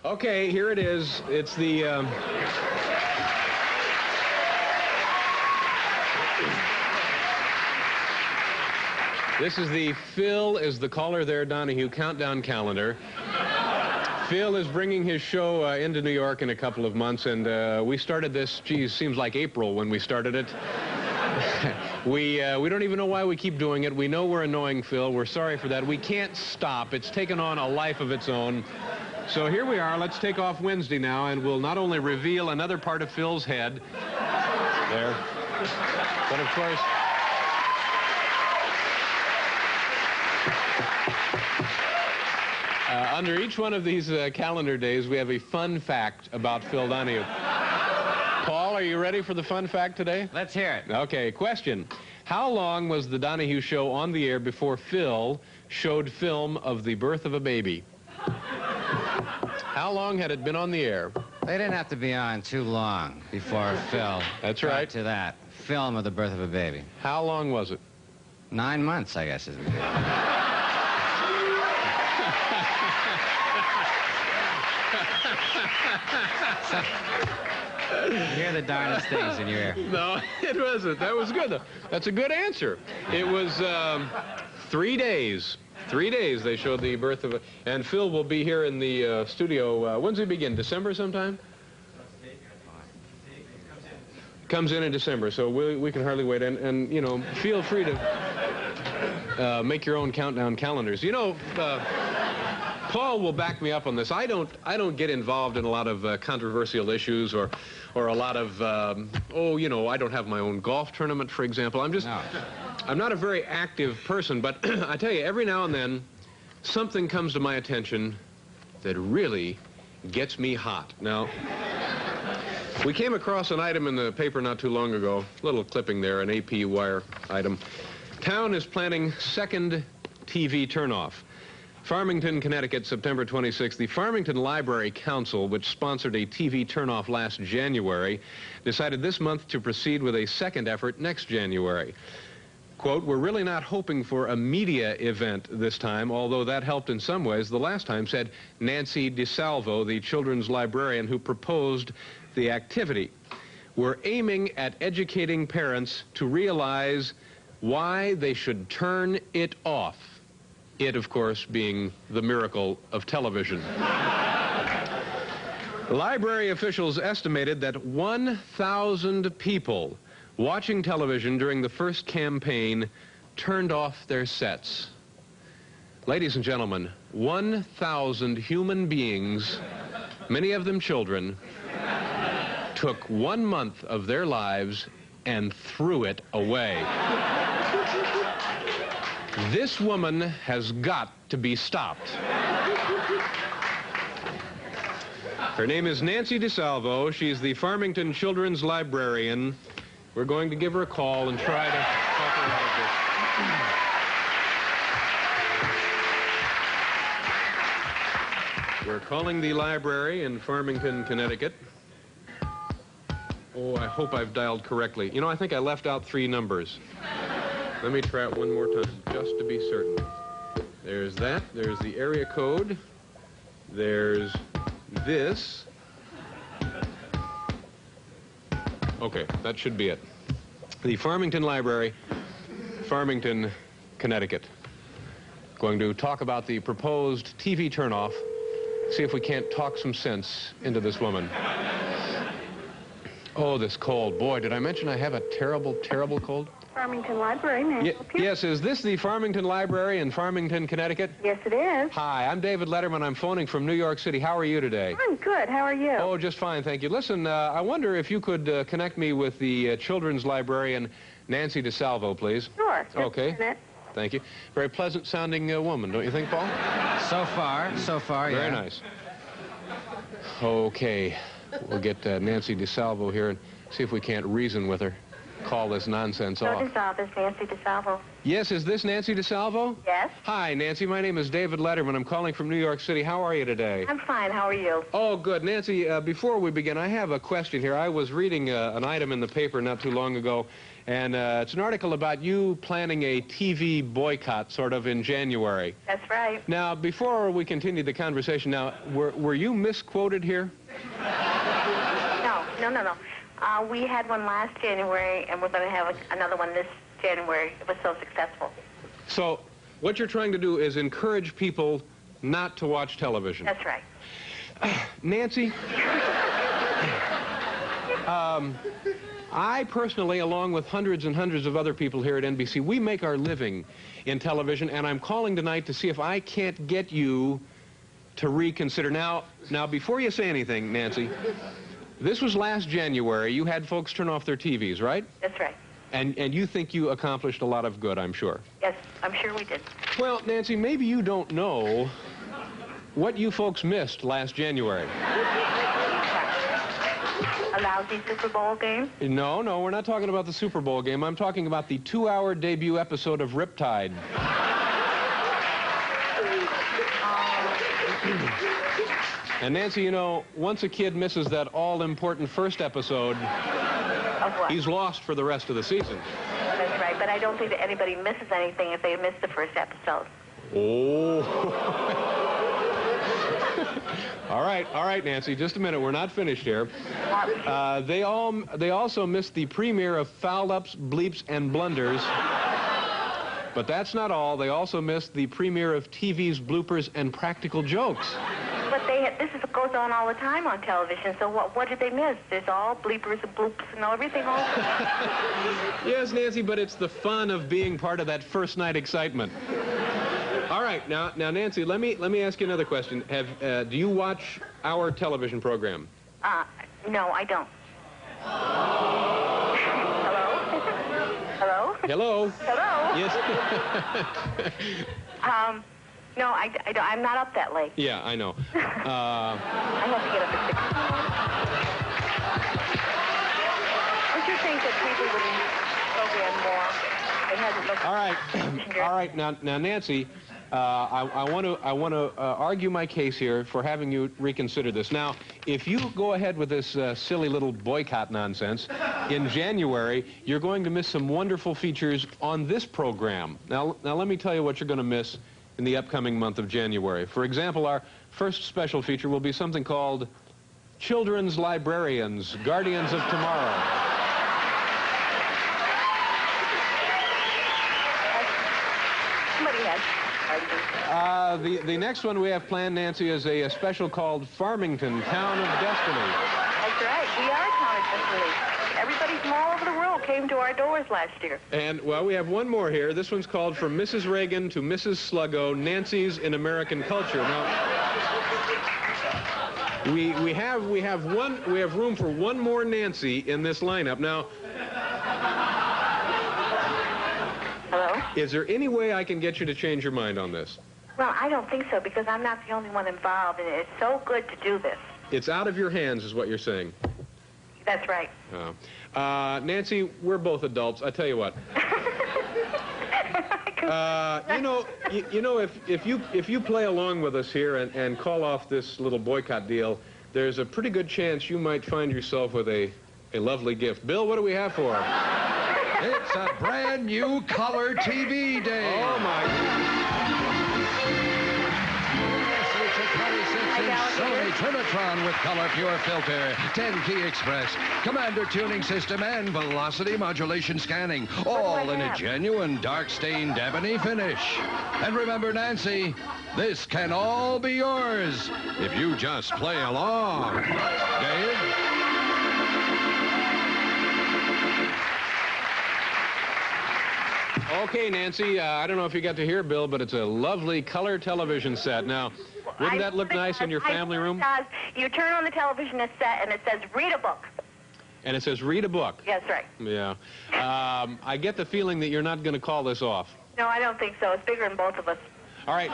Okay, here it is. It's the... This is the Phil is the caller there, Donahue countdown calendar. Phil is bringing his show into New York in a couple of months, and we started this, geez, seems like April when we started it. We don't even know why we keep doing it. We know we're annoying Phil. We're sorry for that. We can't stop. It's taken on a life of its own. So here we are. Let's take off Wednesday now, and we'll not only reveal another part of Phil's head there, but of course... under each one of these calendar days, we have a fun fact about Phil Donahue. Paul, are you ready for the fun fact today? Let's hear it. Okay, question. How long was the Donahue show on the air before Phil showed film of the birth of a baby? How long had it been on the air? They didn't have to be on too long before Phil That's got right. to that film of the birth of a baby. How long was it? 9 months, I guess, is it? You hear the darndest things in your ear. No, it wasn't. That was good, though. That's a good answer. It was 3 days. 3 days they showed the birth of a... And Phil will be here in the studio. When's it begin? December sometime? Comes in December, so we can hardly wait. And you know, feel free to make your own countdown calendars. You know... Paul will back me up on this. I don't get involved in a lot of controversial issues or a lot of oh, you know, I don't have my own golf tournament, for example. I'm not a very active person, but I tell you, every now and then something comes to my attention that really gets me hot. Now, we came across an item in the paper not too long ago, a little clipping there, an AP wire item. Town is planning second TV turnoff. Farmington, Connecticut, September 26th. The Farmington Library Council, which sponsored a TV turnoff last January, decided this month to proceed with a second effort next January. Quote, we're really not hoping for a media event this time, although that helped in some ways the last time, said Nancy DeSalvo, the children's librarian who proposed the activity. We're aiming at educating parents to realize why they should turn it off. It, of course, being the miracle of television. Library officials estimated that 1,000 people watching television during the first campaign turned off their sets. Ladies and gentlemen, 1,000 human beings, many of them children, took 1 month of their lives and threw it away. This woman has got to be stopped. Her name is Nancy DeSalvo. She's the Farmington Children's Librarian. We're going to give her a call and try to help her out of this. We're calling the library in Farmington, Connecticut. Oh, I hope I've dialed correctly. You know, I think I left out 3 numbers. Let me try it one more time, just to be certain. There's that. There's the area code. There's this. Okay, that should be it. The Farmington Library, Farmington, Connecticut. Going to talk about the proposed TV turnoff. See if we can't talk some sense into this woman. Oh, this cold. Boy, did I mention I have a terrible, terrible cold? Farmington Library, may I help you? Yes, is this the Farmington Library in Farmington, Connecticut? Yes, it is. Hi, I'm David Letterman. I'm phoning from New York City. How are you today? I'm good. How are you? Oh, just fine, thank you. Listen, I wonder if you could connect me with the children's librarian, Nancy DeSalvo, please. Sure. Just Okay. a minute. Thank you. Very pleasant-sounding woman, don't you think, Paul? So far, yeah. Very nice. Okay, we'll get Nancy DeSalvo here and see if we can't reason with her. call this nonsense off. Notice office, Nancy DeSalvo. Yes, is this Nancy DeSalvo? Yes. Hi, Nancy. My name is David Letterman. I'm calling from New York City. How are you today? I'm fine. How are you? Oh, good. Nancy, before we begin, I have a question here. I was reading an item in the paper not too long ago, and it's an article about you planning a TV boycott sort of in January. That's right. Now, before we continue the conversation, now, were you misquoted here? No. We had one last January, and we're going to have another one this January. It was so successful. So what you're trying to do is encourage people not to watch television. That's right. Nancy, I personally, along with hundreds and hundreds of other people here at NBC, we make our living in television, and I'm calling tonight to see if I can't get you to reconsider. Now, before you say anything, Nancy, this was last January. You had folks turn off their TVs, right? That's right. And you think you accomplished a lot of good, I'm sure. Yes, I'm sure we did. Well, Nancy, maybe you don't know what you folks missed last January. A lousy Super Bowl game? No, we're not talking about the Super Bowl game. I'm talking about the 2-hour debut episode of Riptide. And Nancy, you know, once a kid misses that all-important first episode, Of what? he's lost for the rest of the season. That's right, but I don't think that anybody misses anything if they miss the first episode. Oh. All right, Nancy, just a minute. We're not finished here. They also missed the premiere of Foul-Ups, Bleeps, and Blunders. But that's not all. They also missed the premiere of TV's Bloopers and Practical Jokes. But this goes on all the time on television, so what did they miss? There's all bleepers and bloops and everything all. Yes, Nancy, but it's the fun of being part of that first night excitement. All right, now, Nancy, let me ask you another question. Do you watch our television program? No, I don't. Hello? Hello? Hello? Yes. No, I'm not up that late. Yeah, I know. I have to get up at 6. Don't you think that people would program more? It hasn't looked... All right. Now, Nancy, I want to argue my case here for having you reconsider this. Now, if you go ahead with this silly little boycott nonsense, in January, you're going to miss some wonderful features on this program. Now let me tell you what you're going to miss in the upcoming month of January. For example, our first special feature will be something called Children's Librarians, Guardians of Tomorrow. Somebody has. The next one we have planned, Nancy, is a special called Farmington, Town of Destiny. That's right. We are Town of Destiny. Everybody from all over the world came to our doors last year. And, well, we have one more here. This one's called From Mrs. Reagan to Mrs. Sluggo, Nancy's in American Culture. Now, we have room for one more Nancy in this lineup. Now, Hello? is there any way I can get you to change your mind on this? Well, I don't think so, because I'm not the only one involved, and it's so good to do this. It's out of your hands, is what you're saying. That's right. Nancy, we're both adults. I tell you what. If you play along with us here and call off this little boycott deal, there's a pretty good chance you might find yourself with a lovely gift. Bill, what do we have for him? It's a brand new color TV day. Oh, my God. Sony Trinitron with Color Pure Filter, 10-key express, commander tuning system, and velocity modulation scanning, all in a genuine dark-stained ebony finish. And remember, Nancy, this can all be yours if you just play along. Dave? Okay, Nancy, I don't know if you got to hear Bill, but it's a lovely color television set. Now, wouldn't that look nice in your family room? You turn on the television set, and it says, read a book. And it says, read a book. Yes, right. Yeah. I get the feeling that you're not going to call this off. No, I don't think so. It's bigger than both of us. All right.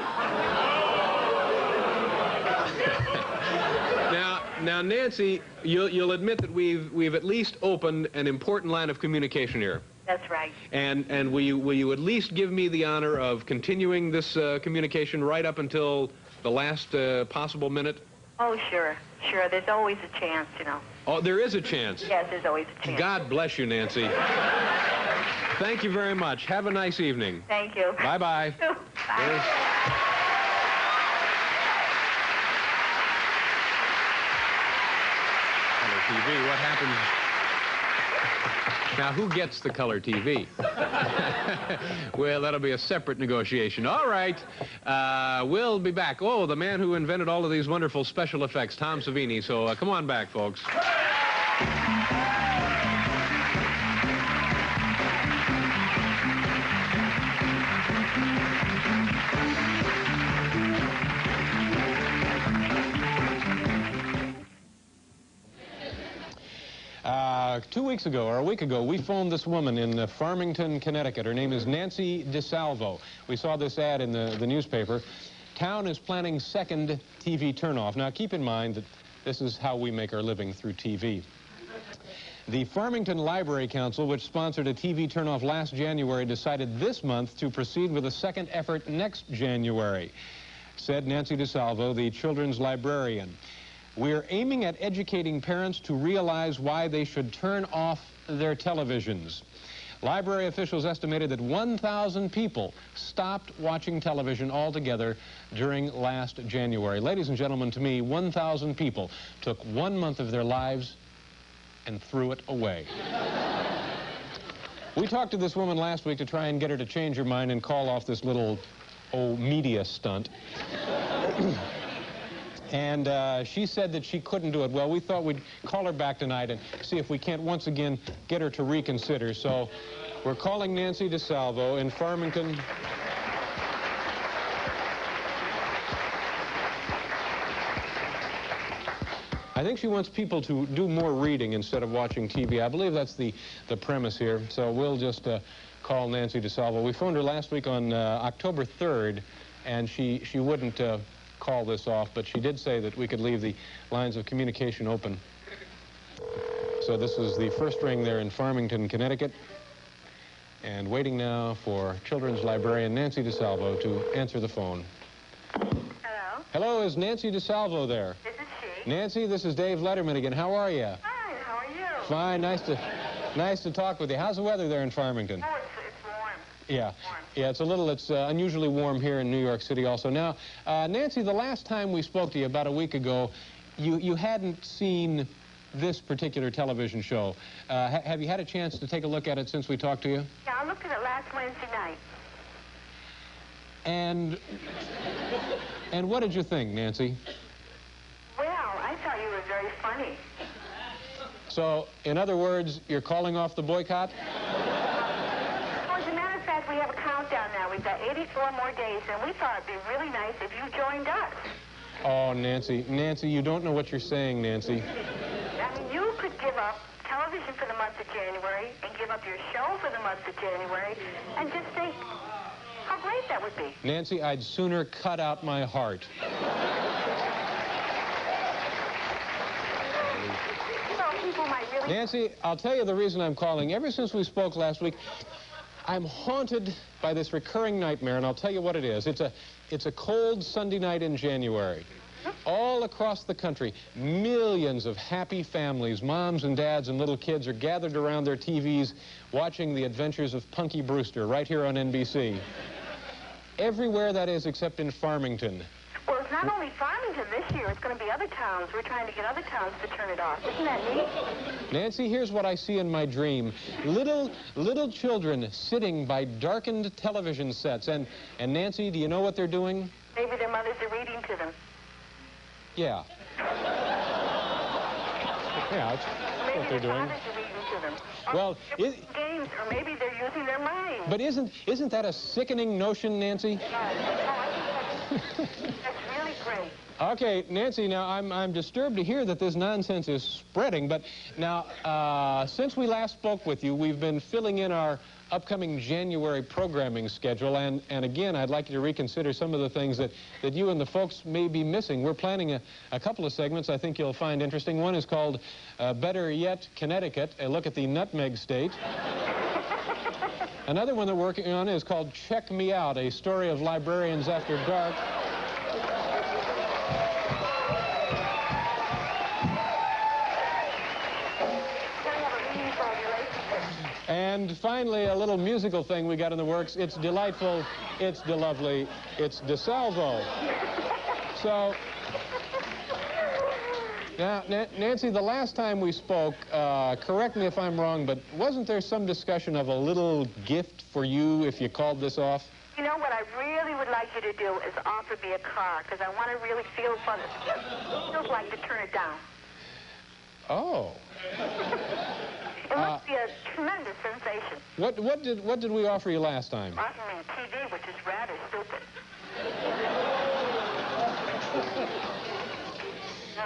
Now, Nancy, you'll admit that we've at least opened an important line of communication here. That's right. And will you at least give me the honor of continuing this communication right up until the last possible minute? Oh, sure. Sure. There's always a chance, you know. Oh, there is a chance. Yes, there's always a chance. God bless you, Nancy. Thank you very much. Have a nice evening. Thank you. Bye-bye. Bye. Color TV, what happens? Now, who gets the color TV? Well, that'll be a separate negotiation. All right, we'll be back. Oh, the man who invented all of these wonderful special effects, Tom Savini. So come on back, folks. 2 weeks ago, or a week ago, we phoned this woman in Farmington, Connecticut. Her name is Nancy DeSalvo. We saw this ad in the newspaper. Town is planning second TV turnoff. Now, keep in mind that this is how we make our living, through TV. The Farmington Library Council, which sponsored a TV turnoff last January, decided this month to proceed with a second effort next January, said Nancy DeSalvo, the children's librarian. We're aiming at educating parents to realize why they should turn off their televisions. Library officials estimated that 1,000 people stopped watching television altogether during last January. Ladies and gentlemen, to me, 1,000 people took 1 month of their lives and threw it away. We talked to this woman last week to try and get her to change her mind and call off this little, media stunt. And she said that she couldn't do it. Well, we thought we'd call her back tonight and see if we can't once again get her to reconsider. So we're calling Nancy DeSalvo in Farmington. I think she wants people to do more reading instead of watching TV. I believe that's the premise here. So we'll just call Nancy DeSalvo. We phoned her last week on October 3rd, and she wouldn't call this off, but she did say that we could leave the lines of communication open. So this is the first ring there in Farmington, Connecticut, and waiting now for children's librarian Nancy DeSalvo to answer the phone. Hello? Hello, is Nancy DeSalvo there? This is she. Nancy, this is Dave Letterman again. How are you? Hi, how are you? Fine, nice to talk with you. How's the weather there in Farmington? Oh, it's warm. Yeah. Yeah, it's unusually warm here in New York City also. Now, Nancy, the last time we spoke to you, about a week ago, you hadn't seen this particular television show. Have you had a chance to take a look at it since we talked to you? Yeah, I looked at it last Wednesday night. And what did you think, Nancy? Well, I thought you were very funny. So, in other words, you're calling off the boycott? As a matter of fact, we have a countdown now. We've got 84 more days, and we thought it'd be really nice if you joined us. Oh, Nancy, you don't know what you're saying, Nancy. I mean, you could give up television for the month of January and give up your show for the month of January and just think how great that would be. Nancy, I'd sooner cut out my heart. People might really... Nancy, I'll tell you the reason I'm calling. Ever since we spoke last week, I'm haunted by this recurring nightmare, and I'll tell you what it is. It's a cold Sunday night in January. All across the country, millions of happy families, moms and dads and little kids, are gathered around their TVs watching the adventures of Punky Brewster right here on NBC. Everywhere, that is, except in Farmington. Well, it's not only Farmington this year. It's going to be other towns. We're trying to get other towns to turn it off. Isn't that neat? Nancy, here's what I see in my dream. Little children sitting by darkened television sets. And Nancy, do you know what they're doing? Maybe their mothers are reading to them. Yeah. Yeah, that's what they're doing. Maybe their fathers are reading to them. Or Well, they're playing games, or maybe they're using their minds. But isn't that a sickening notion, Nancy? I think that's really great. Okay, Nancy, now I'm disturbed to hear that this nonsense is spreading, but now, since we last spoke with you, we've been filling in our upcoming January programming schedule, and again, I'd like you to reconsider some of the things that you and the folks may be missing. We're planning a couple of segments I think you'll find interesting. One is called Better Yet, Connecticut, a look at the nutmeg state. Another one that we're working on is called Check Me Out, a story of librarians after dark. And finally, a little musical thing we got in the works. It's delightful, it's delovely, it's DeSalvo. So, now, Nancy, the last time we spoke, correct me if I'm wrong, but wasn't there some discussion of a little gift for you if you called this off? You know what I really would like you to do is offer me a car, because I want to really feel fun. It feels like to turn it down. Oh. It must be a tremendous sensation. What did we offer you last time? Offer me a TV, which is rather stupid.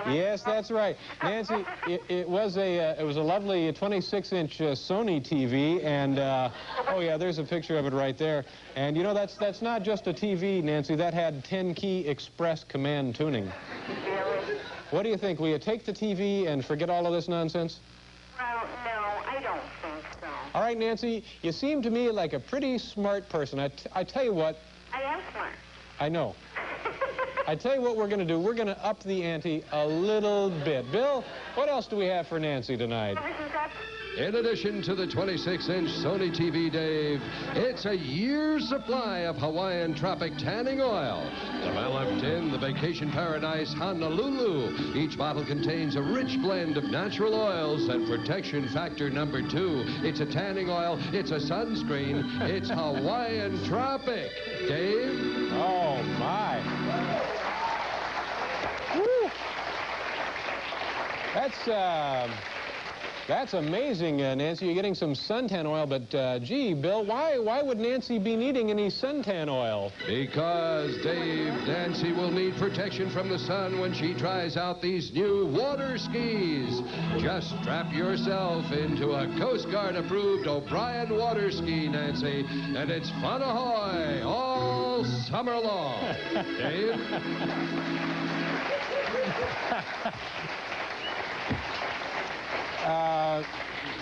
Yes, that's right, Nancy. It was a lovely 26-inch Sony TV, and oh yeah, there's a picture of it right there. And you know that's not just a TV, Nancy. That had 10-key express command tuning. Really? What do you think? Will you take the TV and forget all of this nonsense? Well, no, I don't think so. All right, Nancy. You seem to me like a pretty smart person. I tell you what. I am smart. I know. I tell you what we're going to do. We're going to up the ante a little bit. Bill, what else do we have for Nancy tonight? In addition to the 26-inch Sony TV, Dave, it's a year's supply of Hawaiian Tropic tanning oil, developed in the vacation paradise Honolulu. Each bottle contains a rich blend of natural oils and protection factor number 2. It's a tanning oil, it's a sunscreen, it's Hawaiian Tropic. Dave? Oh, my. Woo. That's amazing, Nancy. You're getting some suntan oil, but gee, Bill, why would Nancy be needing any suntan oil? Because, Dave, Nancy will need protection from the sun when she tries out these new water skis. Just strap yourself into a Coast Guard-approved O'Brien water ski, Nancy, and it's fun ahoy all summer long. Dave?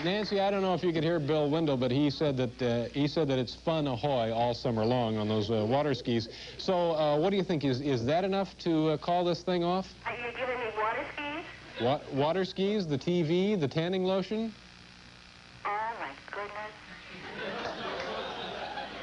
Nancy, I don't know if you could hear Bill Wendell, but he said that it's fun ahoy all summer long on those water skis. So, what do you think? Is that enough to call this thing off? Are you giving me water skis? Water skis, the TV, the tanning lotion? Oh my goodness!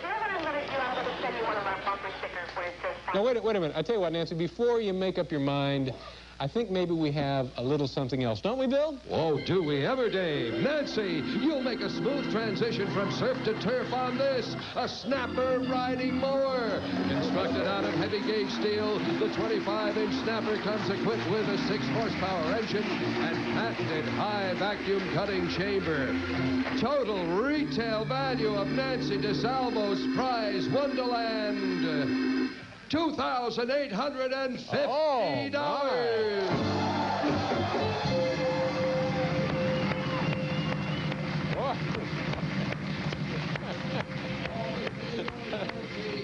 You know what I'm going to do? I'm going to send you one of our bumper stickers where it says. Now wait a minute. I tell you what, Nancy. Before you make up your mind, I think maybe we have a little something else, don't we, Bill? Oh, do we ever, Dave? Nancy, you'll make a smooth transition from surf to turf on this. A snapper riding mower. Constructed out of heavy gauge steel, the 25-inch snapper comes equipped with a 6-horsepower engine and patented high vacuum cutting chamber. Total retail value of Nancy DeSalvo's prize Wonderland. $2,850.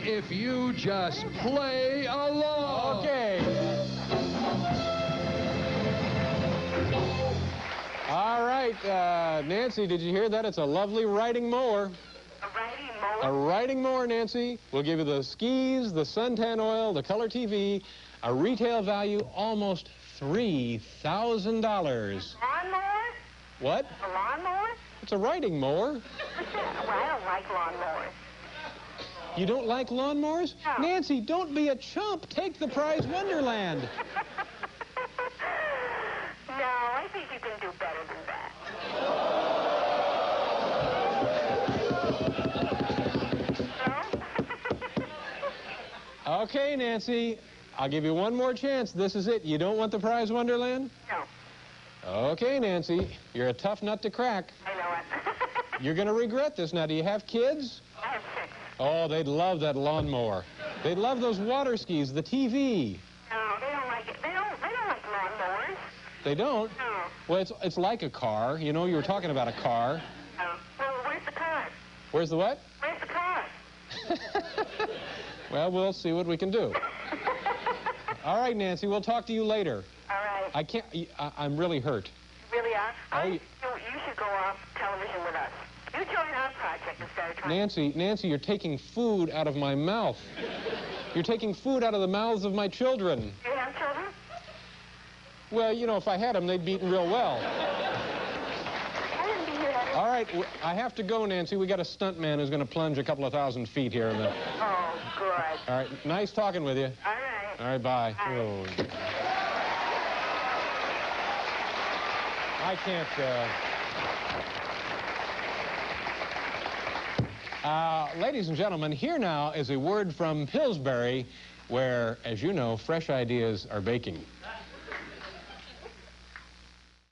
If you just play along. Okay. All right, Nancy, did you hear that? It's a lovely riding mower. A riding mower? A riding mower, Nancy. We'll give you the skis, the suntan oil, the color TV, a retail value almost $3,000. Lawnmower? What? A lawnmower? It's a riding mower. Well, I don't like lawnmowers. You don't like lawnmowers? No. Nancy, don't be a chump. Take the prize Wonderland. No, I think you can do better than that. No? Okay, Nancy. I'll give you one more chance. This is it. You don't want the prize Wonderland? No. Okay, Nancy. You're a tough nut to crack. I know it. You're going to regret this. Now, do you have kids? I have 6. Oh, they'd love that lawnmower. They'd love those water skis, the TV. No, they don't like it. They don't? No. Well, it's like a car. You know, you were talking about a car. Oh. Well, where's the car? Where's the what? Where's the car? Well, we'll see what we can do. All right, Nancy, we'll talk to you later. All right. I can't, I'm really hurt. You really are? Oh, You should go off television with us. You join our project instead of trying... Nancy, you're taking food out of my mouth. You're taking food out of the mouths of my children. Do you have children? Well, you know, if I had them, they'd be eaten real well. I didn't be here. All right, I have to go, Nancy. We got a stunt man who's going to plunge a couple of thousand feet here. Oh, good. All right, nice talking with you. All right. All right, bye. Bye. Oh. I can't... ladies and gentlemen, here now is a word from Pillsbury, where, as you know, fresh ideas are baking.